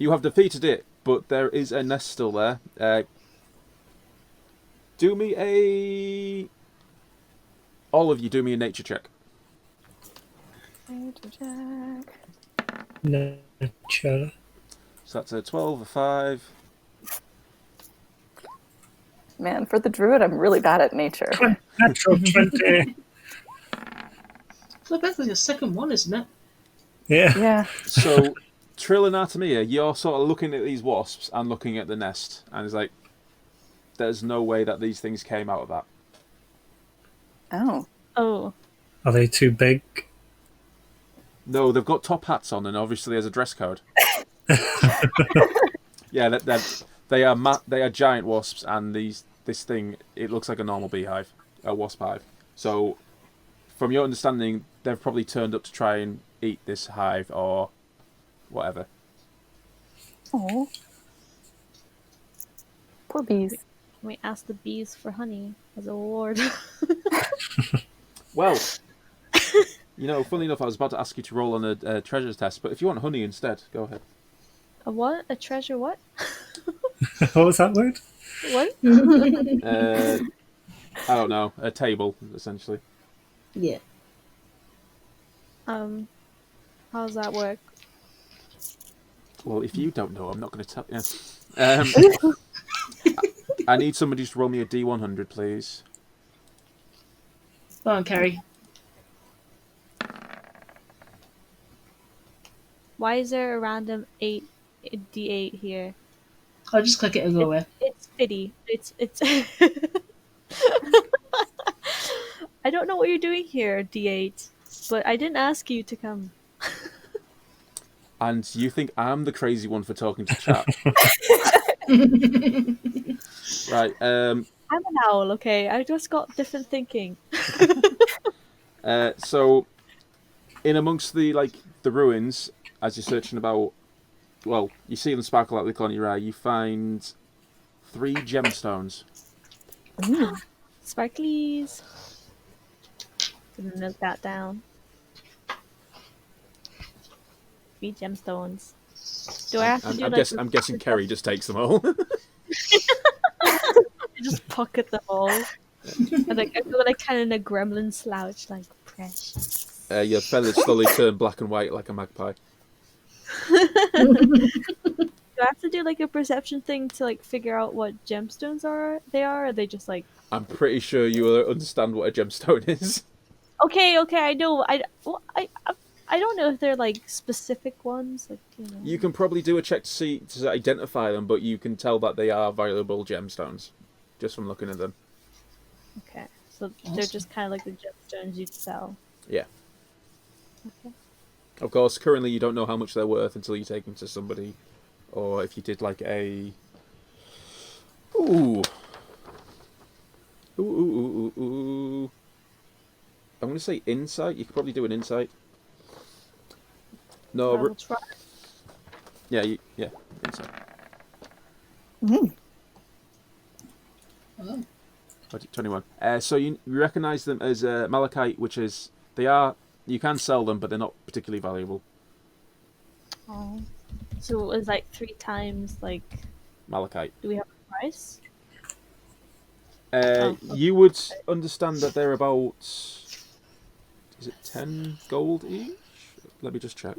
You have defeated it, but there is a nest still there. Do me a... All of you do me a nature check. Nature check. Nature. So that's a 12, a 5. Man, for the druid, I'm really bad at nature. Natural 20. So that's like the second one, isn't it? Yeah. Yeah. So, Trill and Artemia, you're sort of looking at these wasps and looking at the nest, and it's like, there's no way that these things came out of that. Oh. Oh. Are they too big? No, they've got top hats on, and obviously there's a dress code. Yeah, they are giant wasps, and this thing, it looks like a normal beehive, a wasp hive. So, from your understanding, they've probably turned up to try and eat this hive or whatever. Oh. Poor bees. Can we ask the bees for honey as a reward? Well, funny enough, I was about to ask you to roll on a treasures test, but if you want honey instead, go ahead. A what? A treasure what? What was that word? What? I don't know, a table, essentially. Yeah. How does that work? Well, if you don't know, I'm not going to tell you. I need somebody to roll me a D100, please. Go on, Carrie. Why is there a random D8 here? I'll just click it and go away. It's fitty. It's. I don't know what you're doing here, D8, but I didn't ask you to come. And you think I'm the crazy one for talking to chat? Right. I'm an owl, okay? I just got different thinking. So, in amongst the ruins, as you're searching about, well, you see them sparkle out the corner of your eye. You find 3 gemstones. Ooh. Sparklies. Gonna note that down. 3 gemstones. Do I have to do I'm guessing Kerry just takes them all. just pocket them all? And I feel like kind of in a gremlin slouch, like precious. Your feathers slowly turn black and white like a magpie. Do I have to do a perception thing to figure out what gemstones are? Or are they just I'm pretty sure you will understand what a gemstone is. Okay, I know. I don't know if they're specific ones. You can probably do a check to identify them, but you can tell that they are valuable gemstones just from looking at them. Okay, so they're just kind of like the gemstones you'd sell. Yeah. Okay. Of course, currently you don't know how much they're worth until you take them to somebody, or if you did a. Ooh. I'm going to say insight. You could probably do an insight. No. I'll try. Yeah, insight. Mm. Oh. 21. So you recognise them as malachite, which is you can sell them, but they're not particularly valuable. Oh. So it was 3 times Malachite. Do we have a price? You would understand that they're about. Is it 10 gold each? Let me just check.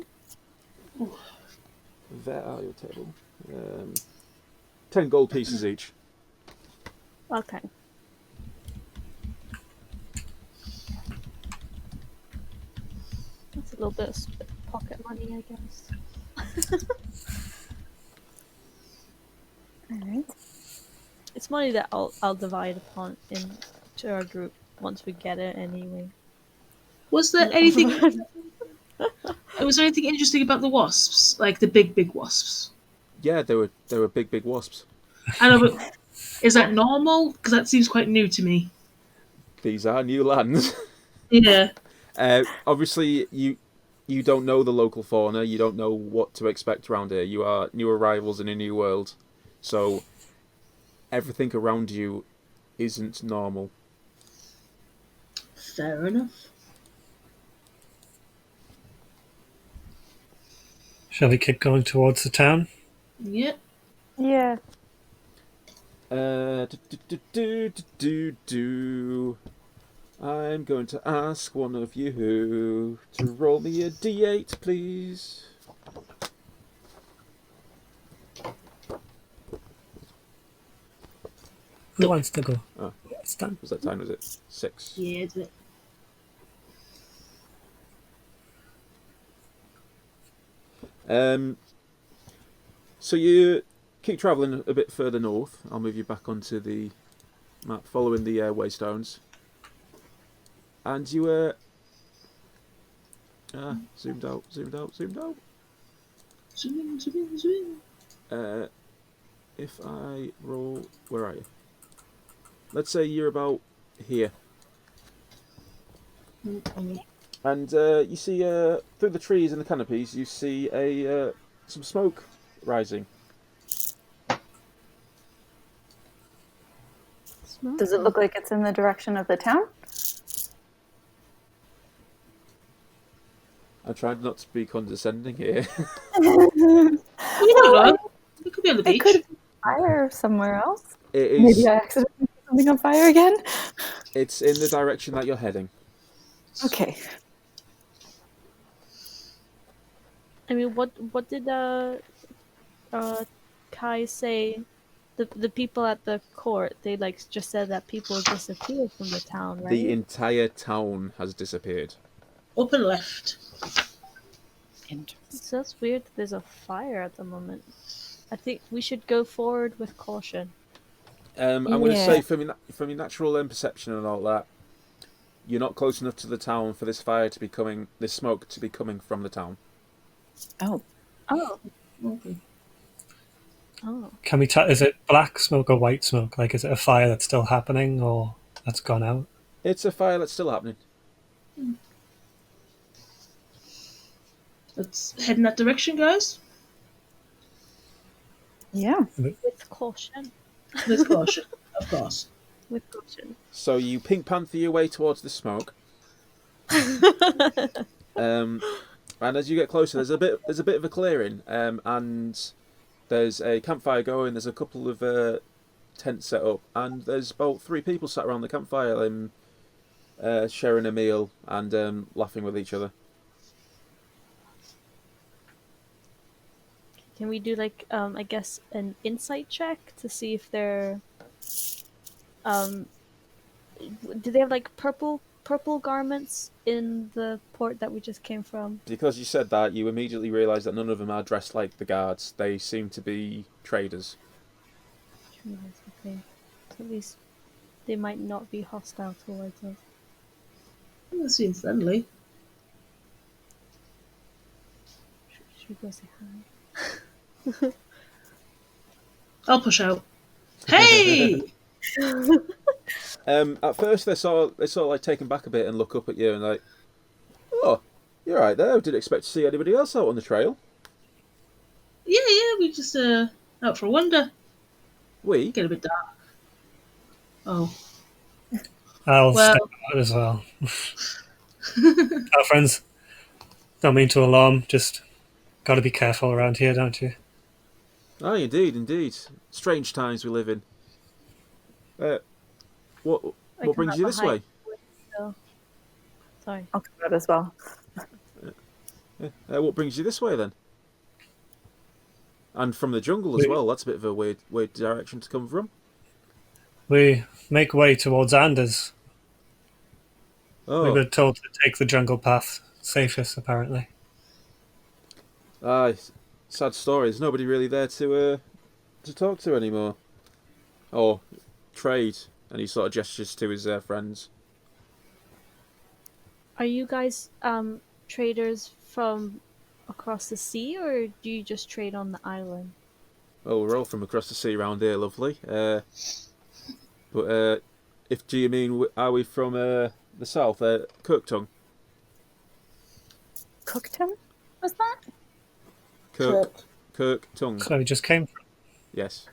There are your table. 10 gold pieces each. Okay. That's a little bit of pocket money, I guess. Alright. It's money that I'll divide upon into our group once we get it anyway. Was there anything? Was there anything interesting about the wasps, like the big wasps? Yeah, they were big wasps. I know, but is that normal? Because that seems quite new to me. These are new lands. Yeah. Obviously, you don't know the local fauna. You don't know what to expect around here. You are new arrivals in a new world, so everything around you isn't normal. Fair enough. Shall we keep going towards the town? Yep. Yeah. Do. I'm going to ask one of you to roll me a d8, please. Who wants to go? Oh, It's done. was that time? Was it 6? Yeah, it's it. So you keep travelling a bit further north. I'll move you back onto the map, following the waystones. And you zoomed out. Zoom. If I roll, where are you? Let's say you're about here, and you see through the trees and the canopies, you see some smoke rising. Smoke? Does it look like it's in the direction of the town? I tried not to be condescending here. Well, you don't know. It could be on the It beach. could be fire somewhere else. It Maybe is. I accidentally set something on fire again. It's in the direction that you're heading. Okay. I mean, what did Kai say? The people at the court, they like just said that people disappeared from the town, right? The entire town has disappeared. Up and left. So that's weird that there's a fire at the moment. I think we should go forward with caution. I'm going to Yeah. say from your natural perception and all that, you're not close enough to the town for this smoke to be coming from the town. Oh. Oh, Okay. oh. Can we tell? Is it black smoke or white smoke? Like, is it a fire that's still happening or that's gone out? It's a fire that's still happening. Let's head in that direction, guys. Yeah. With caution. With caution, of course. With caution. So you Pink Panther your way towards the smoke. And as you get closer, there's a bit of a clearing, and there's a campfire going. There's a couple of tents set up, and there's about 3 people sat around the campfire, sharing a meal and laughing with each other. Can we do like I guess an insight check to see if they're do they have like purple garments in the port that we just came from? Because you said that, you immediately realise that none of them are dressed like the guards. They seem to be traders. Okay. So at least they might not be hostile towards us. They seem friendly. Should we go say hi? I'll push out. Hey! At first, they're sort of like taken back a bit and look up at you and like, "Oh, you're right there. Didn't expect to see anybody else out on the trail." Yeah, we just out for a wander. We? Get a bit dark. Oh. I'll Well- step out as well. Our friends, don't mean to alarm, just got to be careful around here, don't you? Oh, indeed. Strange times we live in. What come brings up you this behind. way? So, sorry. I'll come out as well. What brings you this way then? And from the jungle as well. That's a bit of a weird direction to come from. We make way towards Anders. We Oh, were told to take the jungle path, safest apparently. sad story. There's nobody really there to talk to anymore, or trade. And he sort of gestures to his friends. Are you guys traders from across the sea, or do you just trade on the island? Oh, we're all from across the sea round here, lovely. But do you mean are we from the south, Kirktongue? Cookton? Was that? Kirktongue. So we just came from. Yes.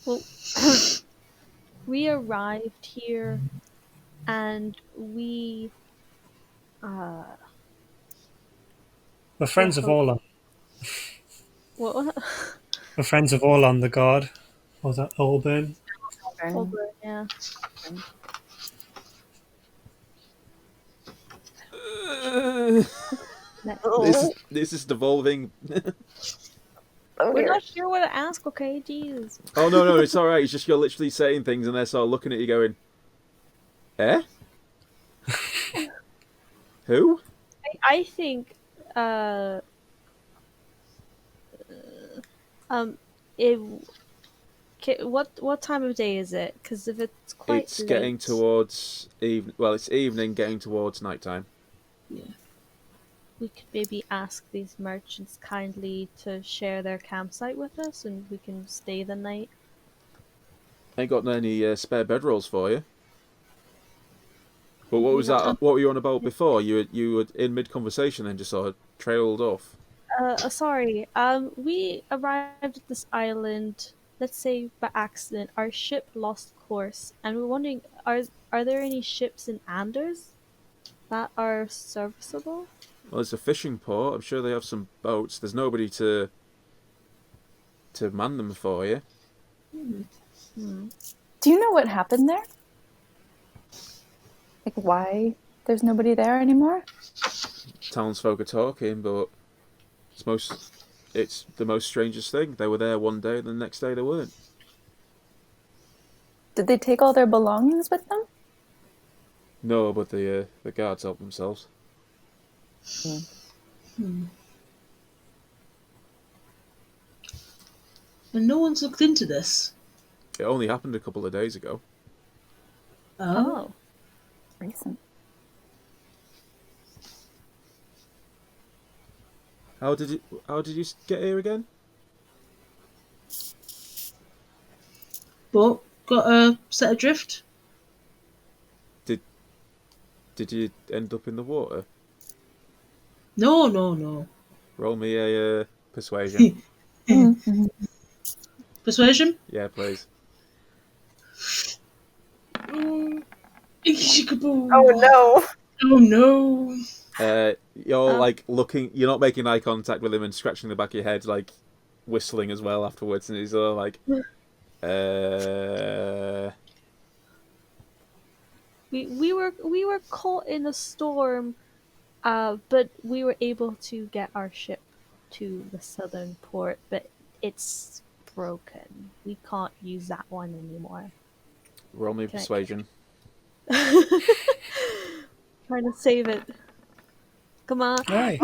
Well, we arrived here, and we We're friends of Orlon. What? We're friends of Orlon, the god. Or that Olburn. Over, yeah. This is devolving. We're not sure what to ask, okay? Jeez. Oh no, it's all right. It's just you're literally saying things, and they're sort of looking at you, going, "Eh? Who?" I think, if what time of day is it? Because if it's quite It's late, getting towards even. Well, it's evening, getting towards nighttime. Yeah. we could maybe ask these merchants kindly to share their campsite with us, and we can stay the night. Ain't got any spare bedrolls for you. But what was that? What were you on about before? You were in mid conversation and just sort of trailed off. Sorry. We arrived at this island, let's say by accident. Our ship lost course, and we're wondering, are there any ships in Anders that are serviceable? Well, it's a fishing port. I'm sure they have some boats. There's nobody to man them for you. Do you know what happened there? Like why there's nobody there anymore? Townsfolk are talking, but it's the most strangest thing. They were there one day, and the next day they weren't. Did they take all their belongings with them? No, but the guards helped themselves. And no one's looked into this. It only happened a couple of days ago. Oh. Recent. How did you get here again? But got set adrift. Did you end up in the water? No. Roll me a persuasion. Persuasion? Yeah, please. Oh no. Oh no. You're like looking. You're not making eye contact with him and scratching the back of your head, like whistling as well afterwards, and he's all like, We were caught in a storm, but we were able to get our ship to the southern port, but it's broken. We can't use that one anymore. Roll me Okay. persuasion. Trying to save it. Come on. Right.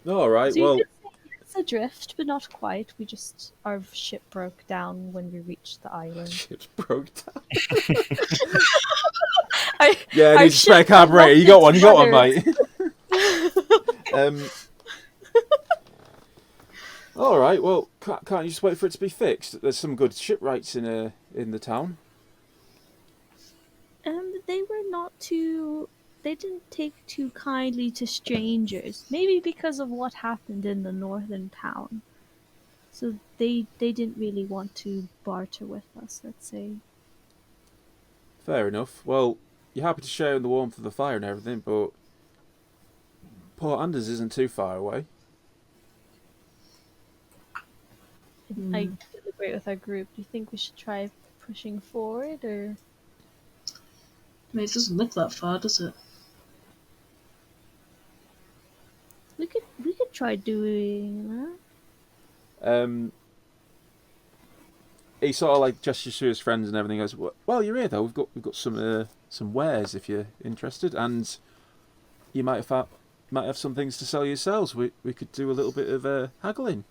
All right. So Well, you could say it's adrift, but not quite. Our ship broke down when we reached the island. ship's broke down. Yeah, I need to spare carburetor. You got one. You got one, mate. All right. Well, can't you just wait for it to be fixed? There's some good shipwrights in the town. They were not too. They didn't take too kindly to strangers. Maybe because of what happened in the northern town. So they didn't really want to barter with us, let's say. Fair enough. Well, you're happy to share in the warmth of the fire and everything, but Port Anders isn't too far away. I deliberate with our group. Do you think we should try pushing forward, or I mean, it doesn't look that far, does it? we could try doing that? He sort of like gestures to his friends and everything. Goes, well, you're here though. We've got some wares if you're interested, and you might have some things to sell yourselves. We could do a little bit of haggling.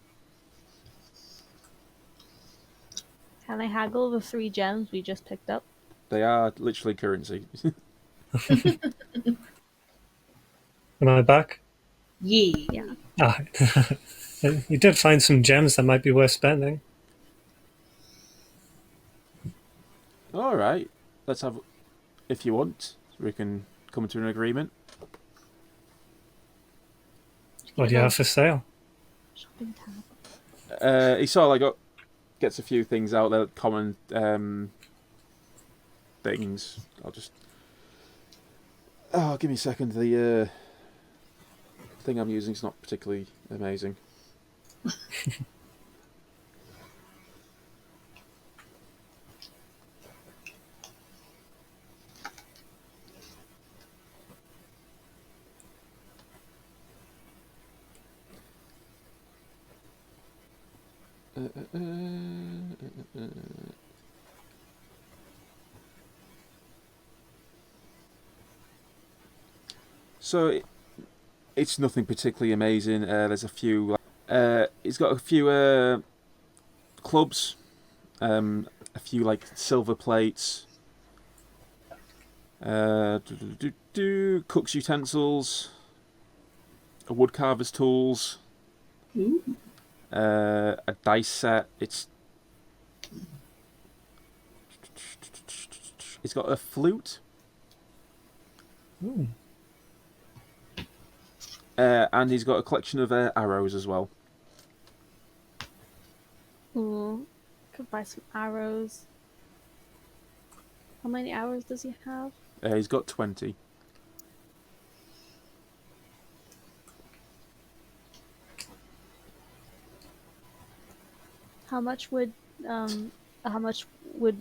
Can I haggle the 3 gems we just picked up? They are literally currency. Am I back? Yeah. Ah, you did find some gems that might be worth spending. All right, let's have. If you want, we can come to an agreement. What do you have for sale? Shopping tab. He sort of like gets a few things out there, common things. I'll just. Oh, give me a second. thing I'm using is not particularly amazing. So it's nothing particularly amazing. There's a few. He's got a few clubs, a few like silver plates, cook's utensils, a woodcarver's tools, Ooh. a dice set. It's got a flute. Ooh. And he's got a collection of arrows as well. Ooh, could buy some arrows. How many arrows does he have? He's got 20. How much would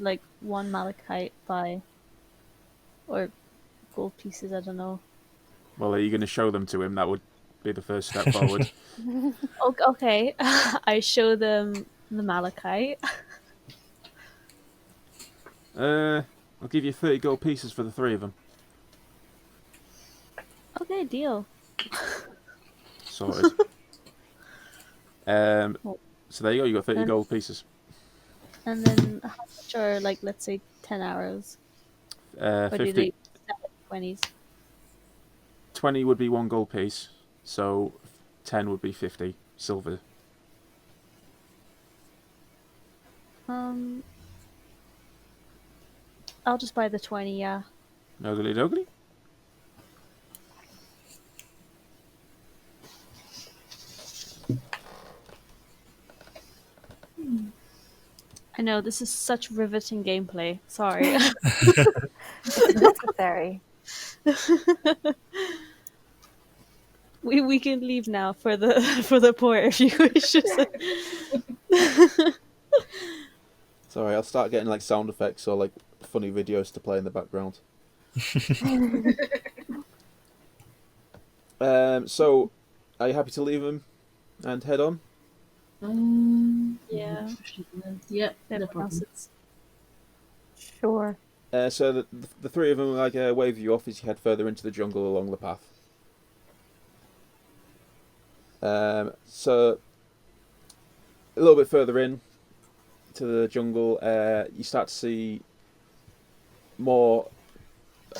like one malachite buy? Or gold pieces, I don't know. Well, are you going to show them to him? That would be the first step forward. Okay, I show them the malachite. I'll give you 30 gold pieces for the 3 of them. Okay, deal. Sorted. So there you go. You got 30 And- gold pieces. And then how much are, like, let's say 10 arrows? Or do 50. they sell at 20s? 20 would be 1 gold piece. So 10 would be 50 silver. I'll just buy the 20, yeah. Nogly dogly. I know, this is such riveting gameplay. Sorry. It's necessary. we can leave now for the port if you wish. Sorry, I'll start getting like sound effects or like funny videos to play in the background. So, are you happy to leave him and head on? Yeah. Yep, no Everyone problem. else is- Sure. So the 3 of them like wave you off as you head further into the jungle along the path. So a little bit further in to the jungle, you start to see more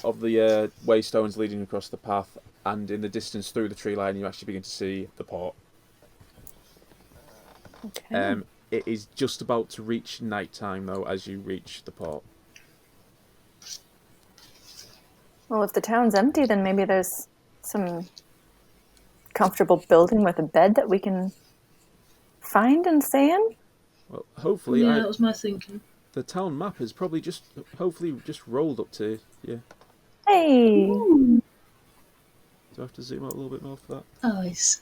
of the waystones leading across the path, and in the distance through the tree line, you actually begin to see the port. Okay. It is just about to reach night time though as you reach the port. Well, if the town's empty, then maybe there's some comfortable building with a bed that we can find and stay in. Well, hopefully, Yeah, that was my thinking. the town map has probably just rolled up to you. Hey. Do I have to zoom out a little bit more for that? Nice.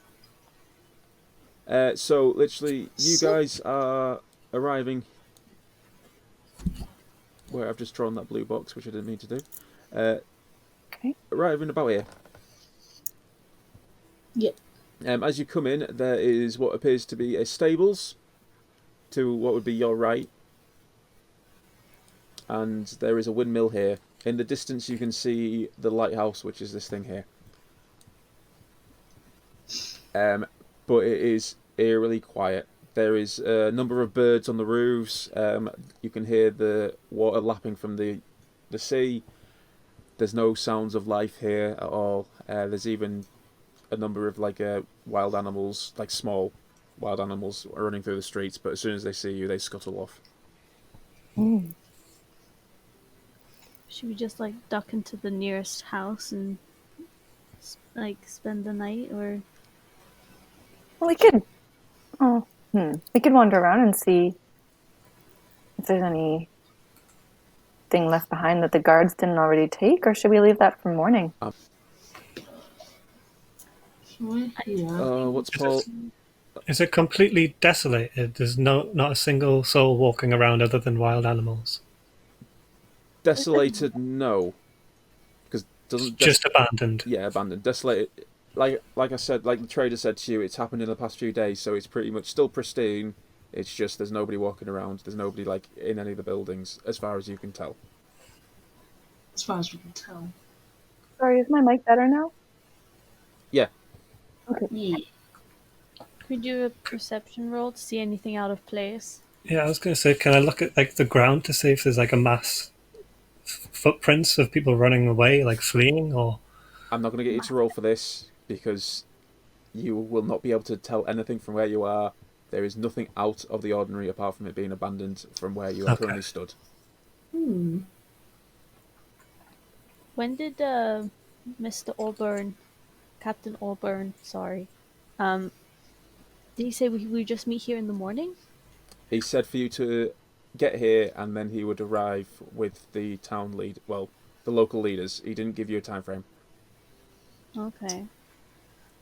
So literally, you guys are arriving where I've just drawn that blue box, which I didn't mean to do. Okay. Arriving about here. Yep. As you come in, there is what appears to be a stables to what would be your right, and there is a windmill here. In the distance, you can see the lighthouse, which is this thing here. But it is eerily quiet. There is a number of birds on the roofs. You can hear the water lapping from the sea. There's no sounds of life here at all. There's even a number of like wild animals, like small wild animals, are running through the streets. But as soon as they see you, they scuttle off. Mm. Should we just like duck into the nearest house and like spend the night, or? Well, we could. We could wander around and see if there's anything left behind that the guards didn't already take, or should we leave that for morning? We're here. What's Paul? Is it completely desolated? There's not a single soul walking around other than wild animals. Desolated? No, because doesn't Just abandoned. yeah, abandoned, desolated. Like I said, like the trader said to you, it's happened in the past few days, so it's pretty much still pristine. It's just there's nobody walking around. There's nobody like in any of the buildings, as far as you can tell. As far as we can tell. Sorry, is my mic better now? Yeah. Okay. Yeah. Could we do a perception roll to see anything out of place? Yeah, I was going to say, can I look at like the ground to see if there's like a mass footprints of people running away, like fleeing, or? I'm not going to get you to roll for this because you will not be able to tell anything from where you are. There is nothing out of the ordinary apart from it being abandoned from where you are currently stood. Hmm. When did Mr. Auburn, Captain Auburn, sorry, did he say we just meet here in the morning? He said for you to get here and then he would arrive with the town lead, well, the local leaders. He didn't give you a time frame. Okay.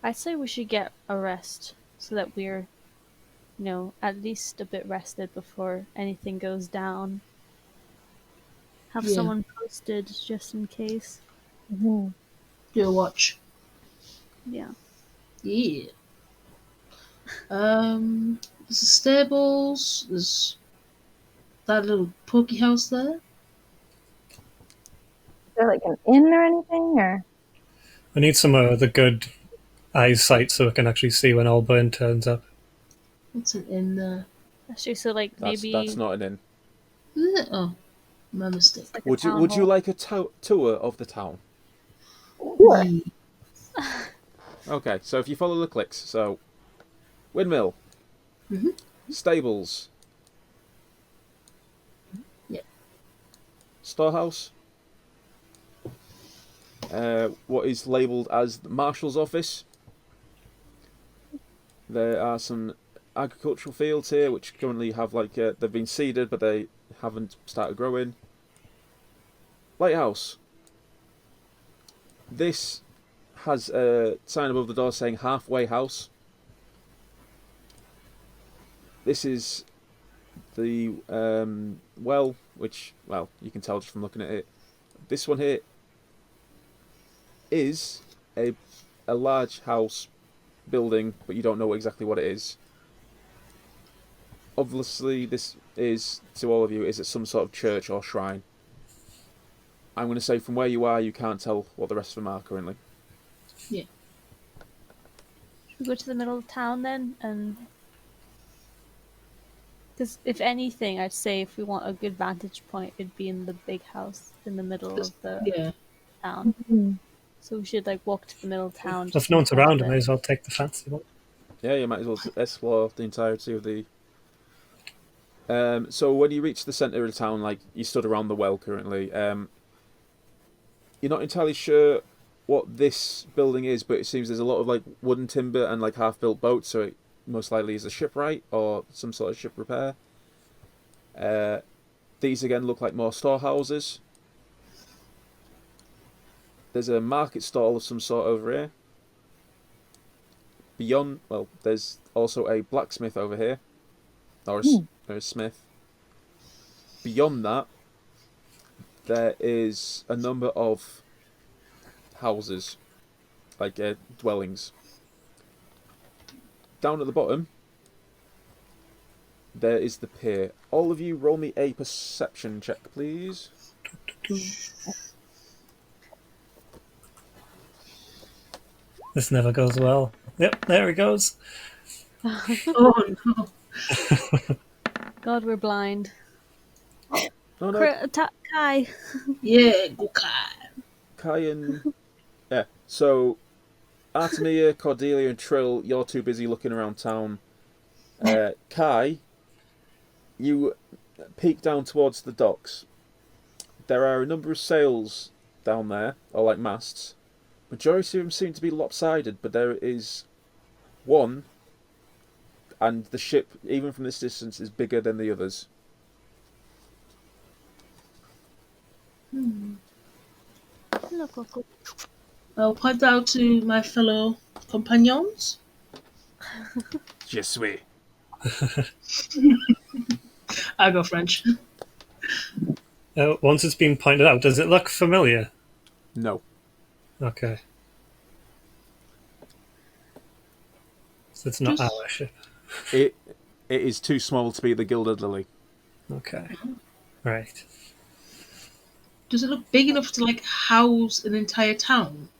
I'd say we should get a rest so that we're, at least a bit rested before anything goes down. Have Yeah. someone posted just in case. Mm-hmm. Do a watch. Yeah. Yeah. There's the stables. There's that little pokey house there. Is there like an inn or anything? Or I need some of the good eyesight so I can actually see when Allburn turns up. What's an inn there? Actually, so like maybe That's not an inn. Is it? Oh, my mistake. like a Would you town hall. like a tour of the town? sure. Yeah. Okay, so if you follow the clicks, so windmill, Mhm. stables, Yeah. storehouse, what is labelled as the marshal's office. There are some agricultural fields here which currently have they've been seeded but they haven't started growing. Lighthouse. This has a sign above the door saying halfway house. This is the well, which, well, you can tell just from looking at it. This one here is a large house building, but you don't know exactly what it is. Obviously, this is, to all of you, is it some sort of church or shrine? I'm going to say from where you are, you can't tell what the rest of them are currently. Should we go to the middle of town then? And because if anything, I'd say if we want a good vantage point, it'd be in the big house in the middle of the Yeah. town. Mm-hmm. So we should like walk to the middle of town. If no one's around, I may as well take the fancy one. Yeah, you might as well explore the entirety of the... so when you reach the centre of the town, like, you stood around the well currently, you're not entirely sure what this building is, but it seems there's a lot of like wooden timber and like half-built boats, so it most likely is a shipwright or some sort of ship repair. These again look like more storehouses. There's a market stall of some sort over here. Beyond, well, there's also a blacksmith over here, or a smith. Beyond that, there is a number of houses, like dwellings. Down at the bottom, there is the pier. All of you roll me a perception check, please. This never goes well. Yep, there he goes. Oh no. God, we're blind. No, no, Kai. Yeah, go Kai. Kai and... Yeah, so Artemia, Cordelia and Trill, you're too busy looking around town. Kai, you peek down towards the docks. There are a number of sails down there, or like masts. Majority of them seem to be lopsided, but there is one, and the ship, even from this distance, is bigger than the others. Hello, Coco. I'll point out to my fellow companions. Je suis. I go French. Once it's been pointed out, does it look familiar? No. Okay. So it's not Just- our ship. It is too small to be the Gilded Lily. Okay. Right. Does it look big enough to like house an entire town?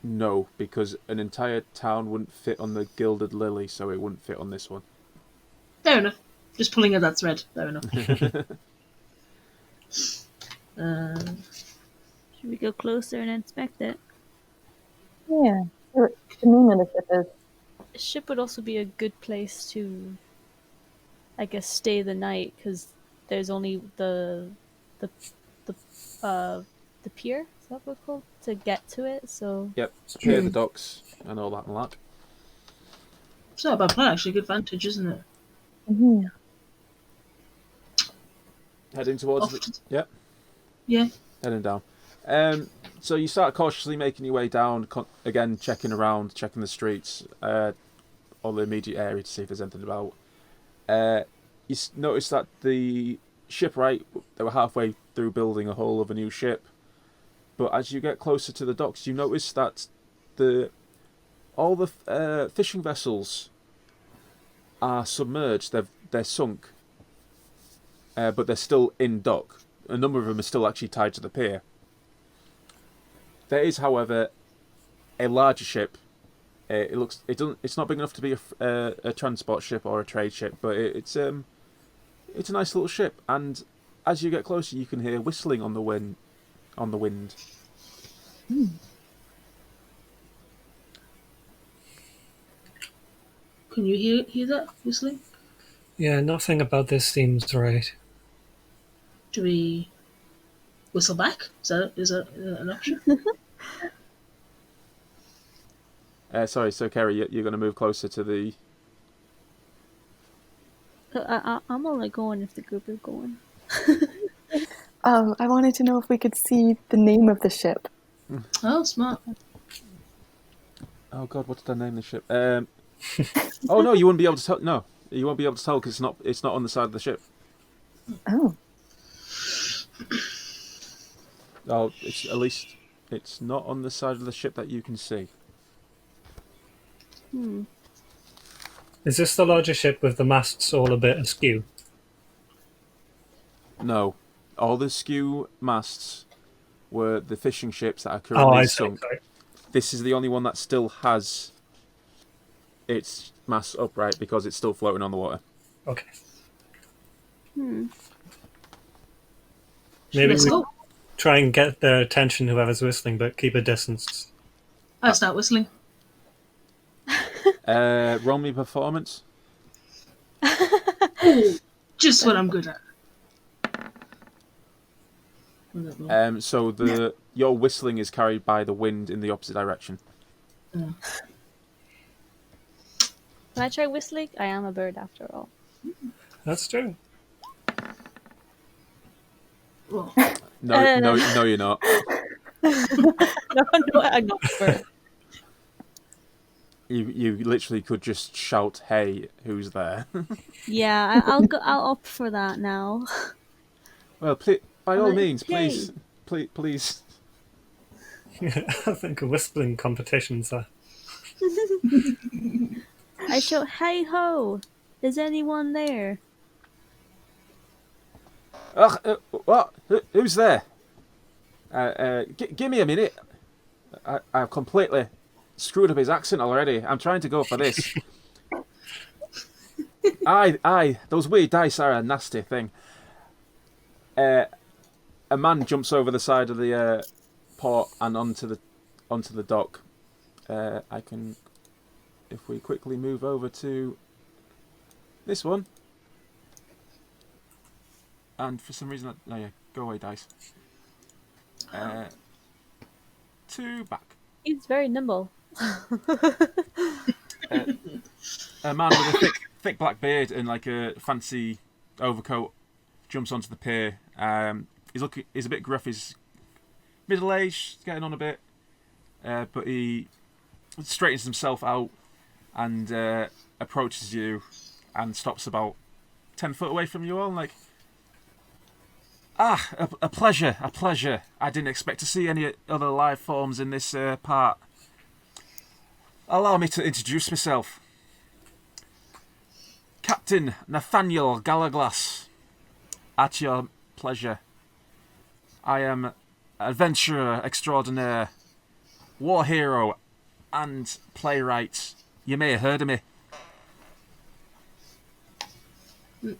No, because an entire town wouldn't fit on the Gilded Lily, so it wouldn't fit on this one. Fair enough. Just pulling at that thread. Fair enough. Should we go closer and inspect it? Yeah. See what the name of the ship is. A ship would also be a good place to, I guess, stay the night because there's only the pier. Is that what it's called? To get to it. So Yep, here the docks and all that and that. It's not a bad plan, actually. Good vantage, isn't it? Mm-hmm. Heading towards Off the... to- Yep, Yeah. heading down. So you start cautiously making your way down, again checking around, checking the streets, or the immediate area to see if there's anything about. You notice that the shipwright, they were halfway through building a whole of a new ship, but as you get closer to the docks, you notice that all the fishing vessels are submerged. They're sunk, but they're still in dock. A number of them are still actually tied to the pier. There is, however, a larger ship. It's not big enough to be a transport ship or a trade ship, but it's a nice little ship. And as you get closer, you can hear whistling on the wind. Can you hear that whistling? Yeah, nothing about this seems right. Do we whistle back? Is that an option? Sorry, so Kerry, you're going to move closer to the... I'm only going if the group is going. I wanted to know if we could see the name of the ship. Oh, smart. Oh God, what did I name the ship? Oh no, you wouldn't be able to tell. No, you won't be able to tell because it's not on the side of the ship. Oh. Oh, at least it's not on the side of the ship that you can see. Is this the larger ship with the masts all a bit askew? No, all the skew masts were the fishing ships that are Oh, currently I see. sunk. Sorry. This is the only one that still has its masts upright because it's still floating on the water. Okay. Hmm. Maybe Let's we go. try and get their attention, whoever's whistling, but keep a distance. I start whistling. Roll me performance. Just what I'm good at. So your whistling is carried by the wind in the opposite direction. Can I try whistling? I am a bird after all. That's true. Well, No, you're not. No, I'm not a bird. You literally could just shout, "Hey, who's there?" Yeah, I'll opt for that now. Well, by all means, Yay. please. I think a whistling competition's I shout, "Hey ho! Is anyone there?" Ugh, what? Who's there? Give me a minute. I've completely screwed up his accent already. I'm trying to go for this. Aye, those weird dice are a nasty thing. A man jumps over the side of the port and onto the dock. I can, if we quickly move over to this one. And for some reason, no, yeah, go away, dice. 2 back. He's very nimble. A man with a thick black beard and like a fancy overcoat jumps onto the pier. He's a bit gruff. He's middle-aged, getting on a bit, but he straightens himself out and approaches you and stops about 10 foot away from you all, like, a pleasure, a pleasure. I didn't expect to see any other life forms in this part. Allow me to introduce myself. Captain Nathaniel Galaglass. At your pleasure. I am adventurer extraordinaire, war hero, and playwright. You may have heard of me.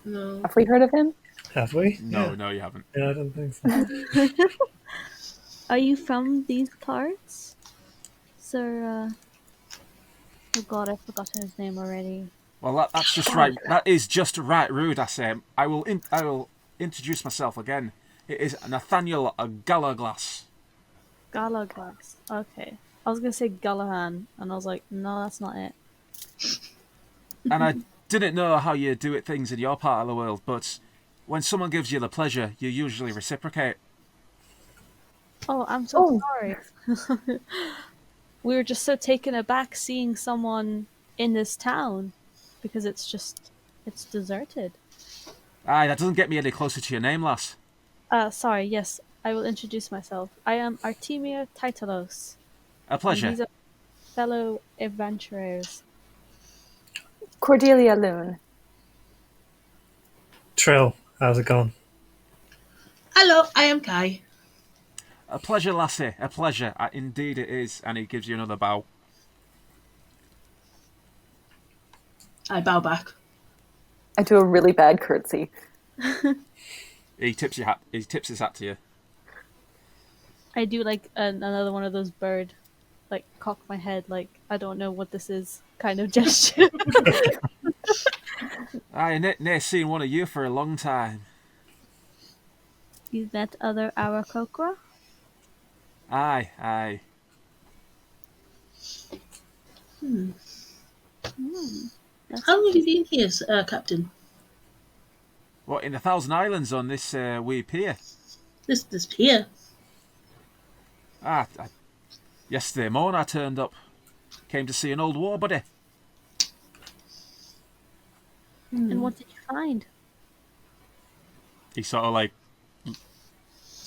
No. Have we heard of him? Have we? No, Yeah. no, you haven't. Yeah, I don't think so. Are you from these parts, sir? Oh God, I've forgotten his name already. Well, that's just right. That is just right rude, I say. I will introduce myself again. It is Nathaniel Galaglass. Galaglass. Okay. I was gonna say Gallahan, and I was like, no, that's not it. And I didn't know how you do it things in your part of the world, but when someone gives you the pleasure, you usually reciprocate. Oh, I'm so Oh. sorry. We were just so taken aback seeing someone in this town because it's deserted. Aye, that doesn't get me any closer to your name, lass. Sorry, yes, I will introduce myself. I am Artemia Titalos, A and pleasure. these are fellow adventurers. Cordelia Loon. Trill, how's it going? Hello, I am Kai. A pleasure, lassie. A pleasure. Indeed it is. And he gives you another bow. I bow back. I do a really bad curtsy. He tips your hat. He tips his hat to you. I do like another one of those bird, like cock my head, like I don't know what this is kind of gesture. I never seen one of you for a long time. You met other Arakokra? Aye, aye. That's How long have you been here, Captain? What, in the Thousand Islands on this wee pier? This pier. Yesterday morning I turned up. Came to see an old war buddy. And what did you find? He sort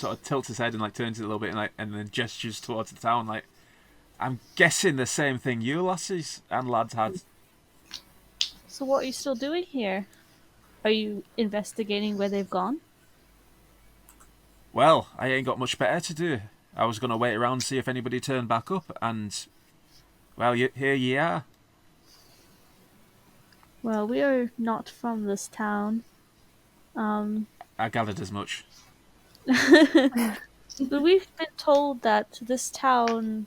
of tilts his head and like turns it a little bit and then gestures towards the town like, I'm guessing the same thing you lassies and lads had. So what are you still doing here? Are you investigating where they've gone? Well, I ain't got much better to do. I was going to wait around and see if anybody turned back up, and, well, here ye are. Well, we are not from this town. I gathered as much. But we've been told that this town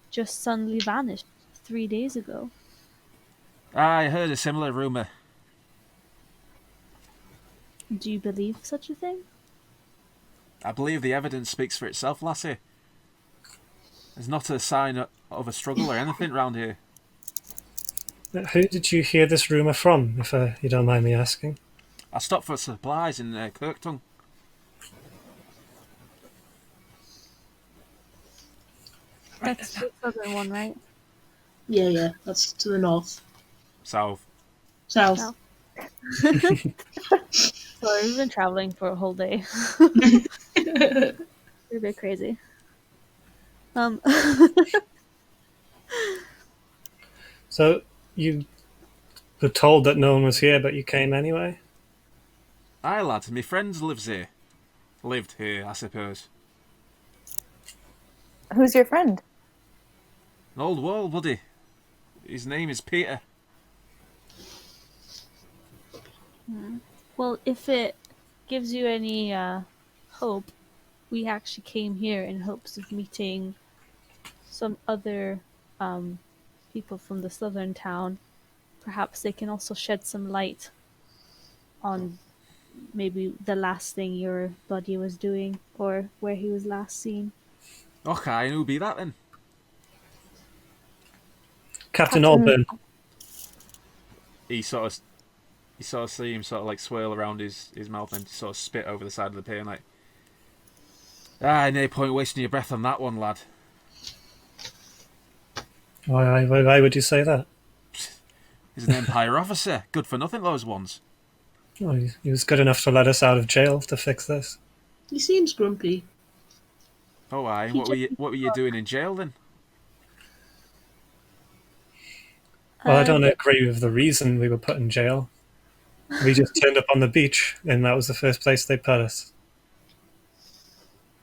just suddenly vanished 3 days ago. I heard a similar rumour. Do you believe such a thing? I believe the evidence speaks for itself, lassie. There's not a sign of a struggle or anything round here. Who did you hear this rumour from, if you don't mind me asking? I stopped for supplies in Kirktongue. That's the southern one, right? Yeah, that's to the north. South. South. South. Sorry, we've been traveling for a whole day. We're a bit crazy. So, you were told that no one was here, but you came anyway? Aye, lad, my friend lives here. Lived here, I suppose. Who's your friend? An old war buddy. His name is Peter. Well, if it gives you any hope, we actually came here in hopes of meeting some other people from the southern town. Perhaps they can also shed some light on maybe the last thing your buddy was doing or where he was last seen. Okay, and who'll be that then? Captain Alburn. You sort of see him sort of like swirl around his mouth and sort of spit over the side of the pier and like, No point wasting your breath on that one, lad. Why would you say that? He's an Empire officer. Good for nothing, those ones. Oh, he was good enough to let us out of jail to fix this. He seems grumpy. Oh, aye. He What were you doing in jail then? Well, I don't agree with the reason we were put in jail. We just turned up on the beach, and that was the first place they put us.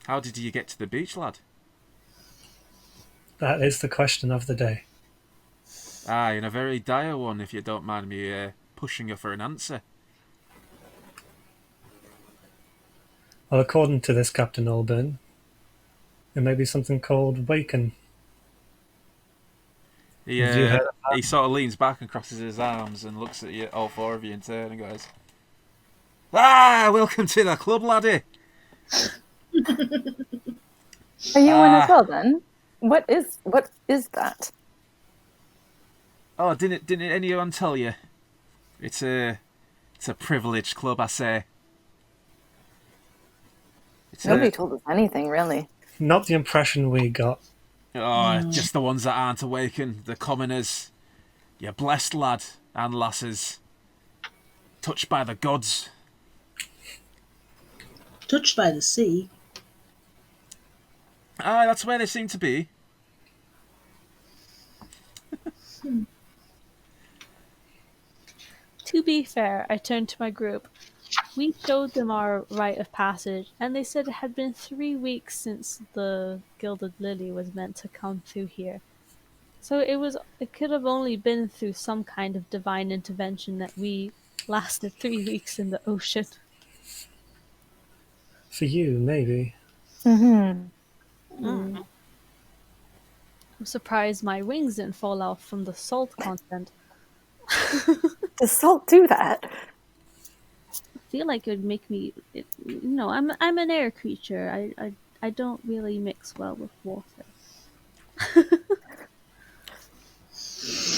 How did you get to the beach, lad? That is the question of the day. Aye, and a very dire one, if you don't mind me pushing you for an answer. Well, according to this Captain Olburn, it may be something called Waken. He Have you heard of that? he sort of leans back and crosses his arms and looks at you, all four of you in turn, and goes, welcome to the club, laddie. Are you one as well then? What is that? Oh, didn't anyone tell you? It's a privileged club, I say. Nobody told us anything, really. Not the impression we got. Just the ones that aren't awakened, the commoners. You're blessed, lad and lasses. Touched by the gods. Touched by the sea. Aye, that's where they seem to be. To be fair, I turned to my group. We showed them our rite of passage, and they said it had been 3 weeks since the Gilded Lily was meant to come through here. So it could have only been through some kind of divine intervention that we lasted 3 weeks in the ocean. For you, maybe. Mm-hmm. I'm surprised my wings didn't fall off from the salt content. Does salt do that? I feel like it would make me. I'm an air creature. I don't really mix well with water.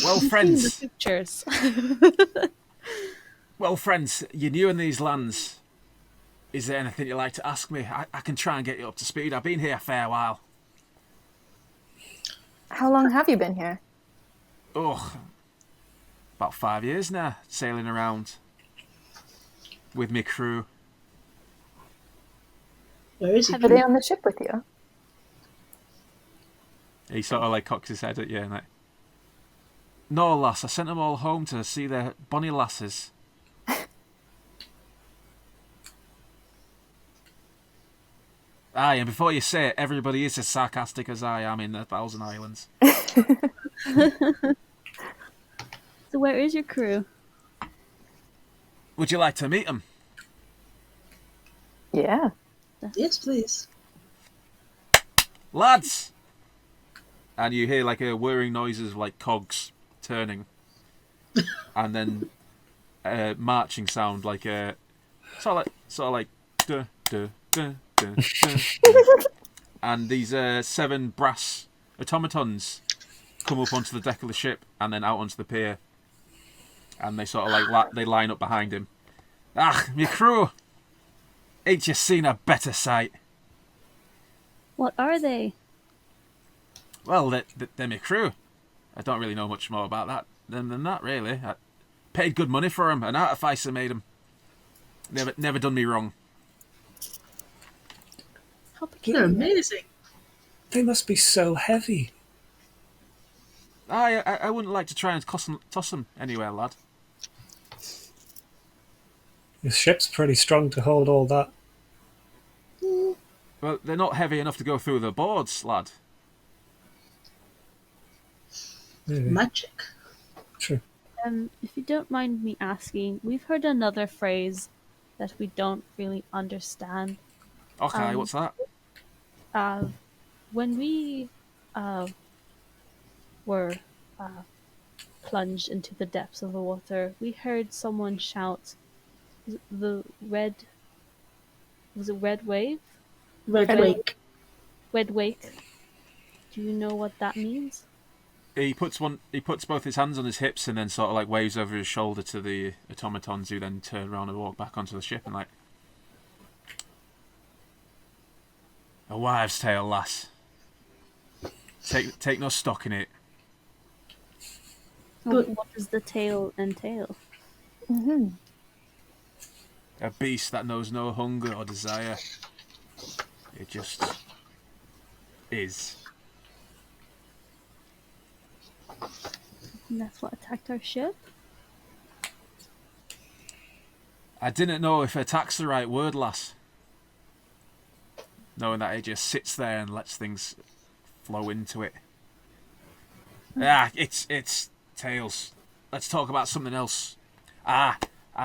Well, The friends. pictures. Well, friends, you're new in these lands. Is there anything you'd like to ask me? I can try and get you up to speed. I've been here a fair while. How long have you been here? Oh, about 5 years now, sailing around with me crew. Where is he? Are they on the ship with you? He sort of like cocks his head at you and like, no, lass, I sent them all home to see their bonny lasses. Aye, and before you say it, everybody is as sarcastic as I am in the Thousand Islands. So where is your crew? Would you like to meet them? Yeah. Yes, please. Lads! And you hear like a whirring noises of like cogs turning. And then a marching sound like a sort of like duh, duh, duh, duh, duh, duh. And these 7 brass automatons come up onto the deck of the ship and then out onto the pier. And they sort of like they line up behind him. Me crew! Ain't you seen a better sight? What are they? Well, they're my crew. I don't really know much more about that than that, really. I paid good money for them. An artificer made them. Never done me wrong. How They're peculiar. amazing. They must be so heavy. I wouldn't like to try and toss them anywhere, lad. Your ship's pretty strong to hold all that. Well, they're not heavy enough to go through the boards, lad. Maybe. Magic. True. If you don't mind me asking, we've heard another phrase that we don't really understand. Okay, what's that? When we were plunged into the depths of the water, we heard someone shout, "The red was it red wave? Red Red Wake. Red wake." Do you know what that means? He puts both his hands on his hips and then sort of like waves over his shoulder to the automatons, who then turn around and walk back onto the ship and like, A wives' tale, lass. Take no stock in it. But- What does the tale entail? A beast that knows no hunger or desire. It just is. And that's what attacked our ship? I didn't know if attack's the right word, lass. Knowing that it just sits there and lets things flow into it. It's tales. Let's talk about something else. I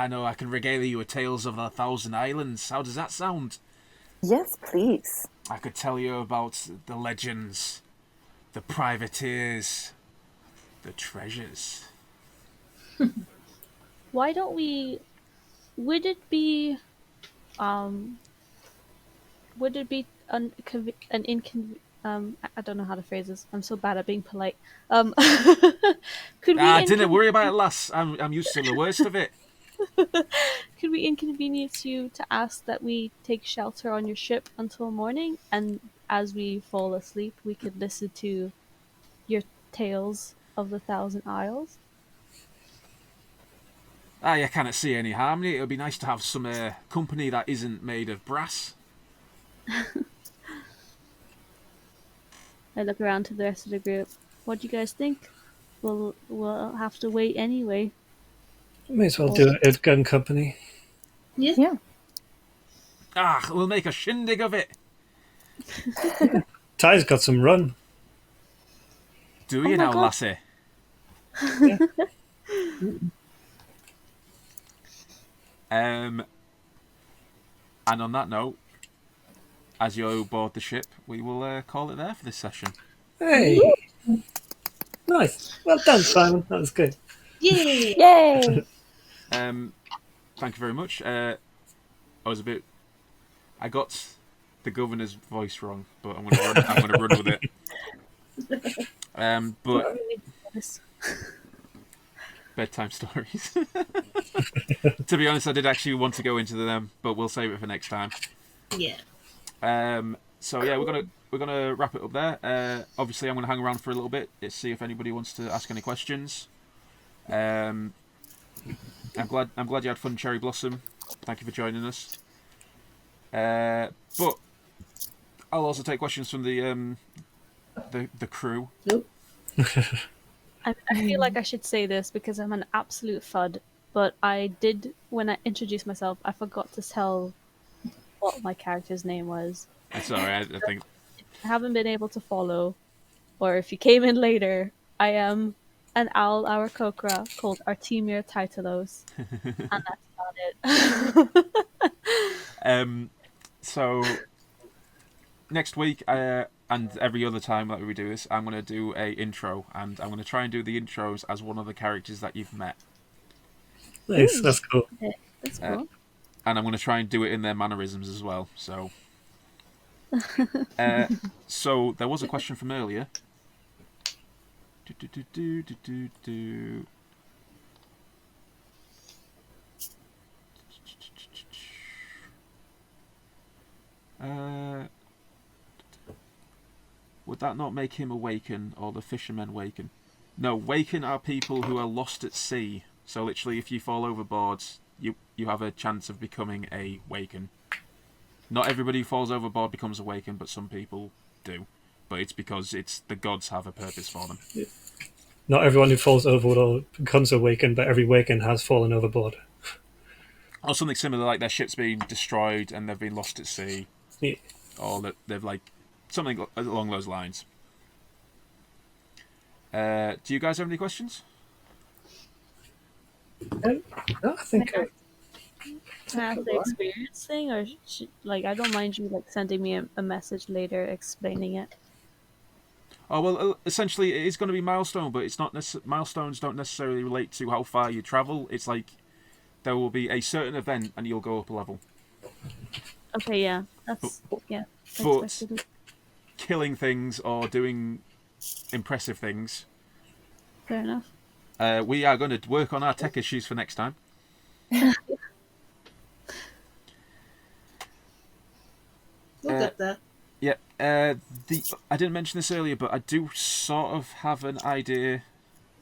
know, I can regale you with tales of the 1,000 islands. How does that sound? Yes, please. I could tell you about the legends, the privateers, the treasures. Why don't we... Would it be an incon... I don't know how to phrase this. I'm so bad at being polite. Could we Didn't worry about it, lass. I'm used to the worst of it. could we inconvenience you to ask that we take shelter on your ship until morning, and as we fall asleep, we could listen to your tales of the 1,000 Isles? I cannot see any harm in it. It would be nice to have some company that isn't made of brass. I look around to the rest of the group. What do you guys think? We'll have to wait anyway. May as well do it at gun company. Yeah. We'll make a shindig of it. Ty's got some run. Do you my now, God. lassie? Yeah. And on that note, as you board the ship, we will call it there for this session. Hey! Nice. Well done, Simon. That was good. Yay! Yay! Thank you very much. I got the governor's voice wrong, but I'm gonna run with it. But bedtime stories. To be honest, I did actually want to go into them, but we'll save it for next time. Yeah. So yeah, we're gonna wrap it up there. Obviously, I'm gonna hang around for a little bit to see if anybody wants to ask any questions. I'm glad you had fun, Cherry Blossom. Thank you for joining us. But I'll also take questions from the crew. Nope. I feel like I should say this because I'm an absolute FUD, but I did, when I introduced myself, I forgot to tell what my character's name was. It's alright. I think I haven't been able to follow, or if you came in later, I am an owl Aarakocra called Artemir Titalos, and that's about it. So next week and every other time that we do this, I'm going to do a intro, and I'm going to try and do the intros as one of the characters that you've met. Nice. That's cool. Okay, that's cool. And I'm going to try and do it in their mannerisms as well. So, so there was a question from earlier. Would that not make him awaken, or the fishermen waken? No, waken are people who are lost at sea. So literally, if you fall overboard, you have a chance of becoming a waken. Not everybody who falls overboard becomes a waken, but some people do. But it's because the gods have a purpose for them. Not everyone who falls overboard becomes awakened, but every waken has fallen overboard. Or something similar, like their ship's been destroyed and they've been lost at sea. Yeah. Or that they've something along those lines. Do you guys have any questions? No, I think Can I ask the experience thing, or I don't mind you sending me a message later explaining it. Oh well, essentially it is going to be milestone, but it's not milestones don't necessarily relate to how far you travel. It's like there will be a certain event and you'll go up a level. Okay, yeah, that's yeah. But expected. killing things or doing impressive things, Fair enough. we are going to work on our tech issues for next time. We'll get there. Yeah. I didn't mention this earlier, but I do sort of have an idea.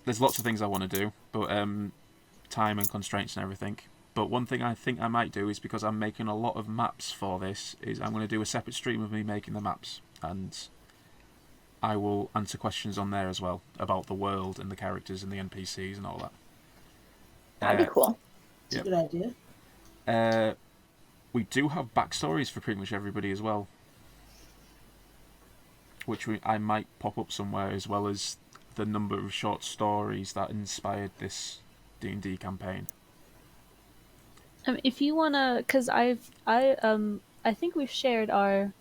There's lots of things I want to do, but time and constraints and everything. But one thing I think I might do is, because I'm making a lot of maps for this, is I'm going to do a separate stream of me making the maps, and I will answer questions on there as well about the world and the characters and the NPCs and all that. That'd be cool. It's a good idea. We do have backstories for pretty much everybody as well, which I might pop up somewhere, as well as the number of short stories that inspired this D&D campaign. If you wanna, because I think we've shared our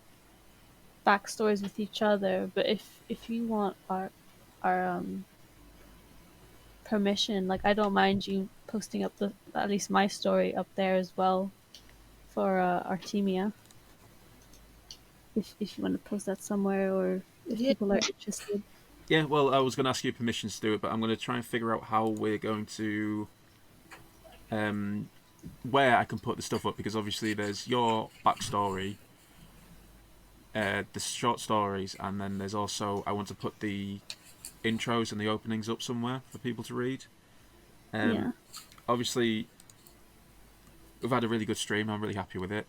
backstories with each other, but if you want our permission, like, I don't mind you posting up at least my story up there as well for Artemia. If you want to post that somewhere, or if people are interested. Yeah, well, I was going to ask you permission to do it, but I'm going to try and figure out how we're going to where I can put the stuff up, because obviously there's your backstory, the short stories, and then there's also, I want to put the intros and the openings up somewhere for people to read. Yeah. Obviously, we've had a really good stream. I'm really happy with it.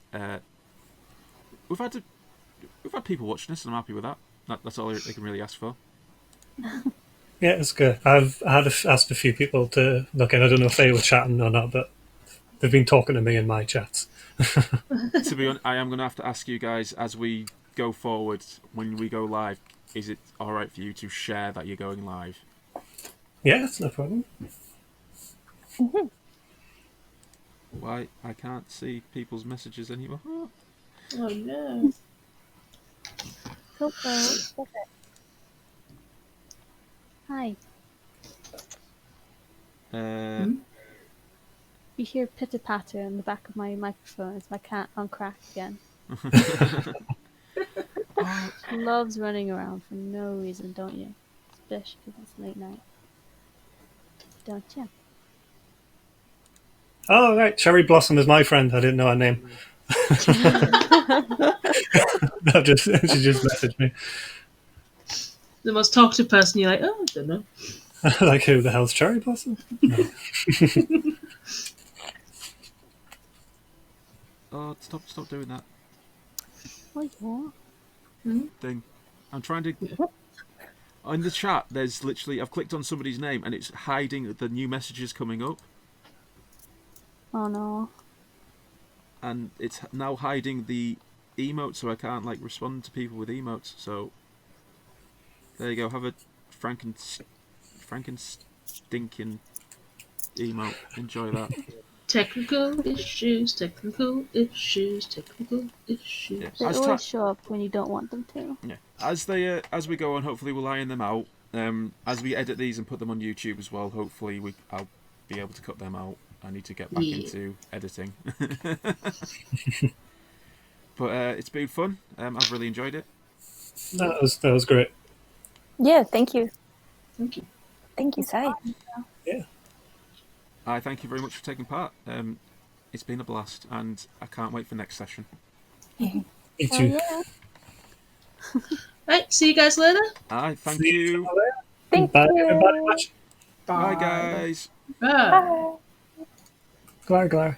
We've had people watching us, and I'm happy with that. That's all they can really ask for. Yeah, it's good. I've asked a few people to look in. I don't know if they were chatting or not, but they've been talking to me in my chats. To be honest, I am going to have to ask you guys, as we go forward, when we go live, is it alright for you to share that you're going live? Yeah, that's no problem. Mm-hmm. Why? I can't see people's messages anymore. Oh no. Coco. Hi. You hear pitter patter in the back of my microphone as my cat uncracked again. Loves running around for no reason, don't you? Especially because it's late night. Don't you? Oh, right. Cherry Blossom is my friend. I didn't know her name. She just messaged me. The most talkative person, you're like, oh, I don't know. Like, who the hell's Cherry Blossom? No. Oh, stop doing that Oh, yeah. thing. I'm trying to... In the chat, there's literally... I've clicked on somebody's name, and it's hiding the new messages coming up. Oh, no. And it's now hiding the emotes, so I can't, like, respond to people with emotes. So... There you go. Have a Frankenstinking emote. Enjoy that. Technical issues. Yeah. They always show up when you don't want them to. Yeah. As we go on, hopefully we'll iron them out. As we edit these and put them on YouTube as well, hopefully I'll be able to cut them out. I need to get back into editing. But it's been fun. I've really enjoyed it. That was great. Yeah, thank you. Thank you. Thank you, Sai. Yeah. I thank you very much for taking part. It's been a blast, and I can't wait for next session. Me too. Oh, yeah. Right, see you guys later. Aye, thank See you. Thank Bye, you. everybody. Bye, guys. Bye. Bye. Glar, glar.